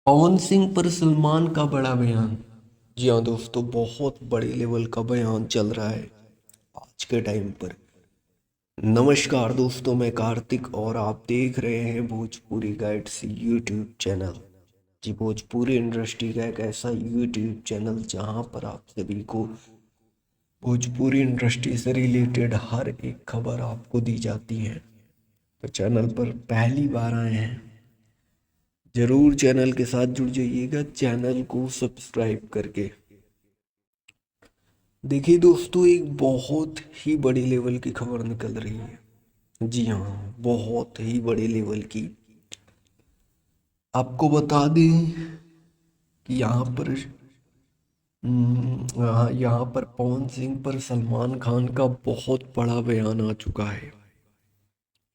पवन सिंह पर सलमान का बड़ा बयान। जी हाँ दोस्तों, बहुत बड़े लेवल का बयान चल रहा है आज के टाइम पर। नमस्कार दोस्तों, मैं कार्तिक और आप देख रहे हैं भोजपुरी गाइड्स यूट्यूब चैनल। जी, भोजपुरी इंडस्ट्री का एक ऐसा यूट्यूब चैनल जहां पर आप सभी को भोजपुरी इंडस्ट्री से रिलेटेड हर एक खबर आपको दी जाती है। तो चैनल पर पहली बार आए हैं, जरूर चैनल के साथ जुड़ जाइएगा, चैनल को सब्सक्राइब करके। देखिए दोस्तों, एक बहुत ही बड़ी लेवल की खबर निकल रही है। जी हाँ, बहुत ही बड़ी लेवल की। आपको बता दें कि यहाँ पर पवन सिंह पर सलमान खान का बहुत बड़ा बयान आ चुका है।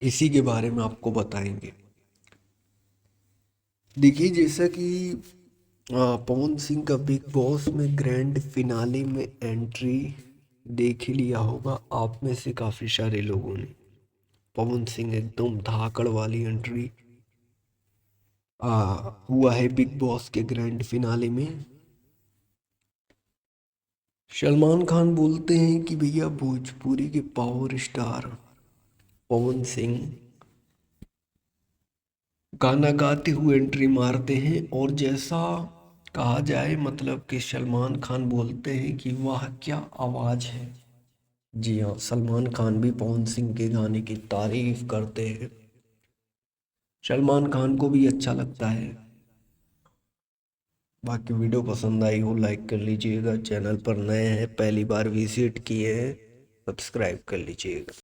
इसी के बारे में आपको बताएंगे। देखिए, जैसा कि पवन सिंह का बिग बॉस में ग्रैंड फिनाले में एंट्री देख ही लिया होगा आप में से काफ़ी सारे लोगों ने। पवन सिंह एकदम धाकड़ वाली एंट्री हुआ है बिग बॉस के ग्रैंड फिनाले में। सलमान खान बोलते हैं कि भैया भोजपुरी के पावर स्टार पवन सिंह गाना गाते हुए एंट्री मारते हैं, और जैसा कहा जाए मतलब कि सलमान खान बोलते हैं कि वाह क्या आवाज़ है। जी हाँ, सलमान खान भी पवन सिंह के गाने की तारीफ करते हैं। सलमान खान को भी अच्छा लगता है। बाकी वीडियो पसंद आई हो लाइक कर लीजिएगा, चैनल पर नए हैं पहली बार विजिट किए हैं सब्सक्राइब कर लीजिएगा।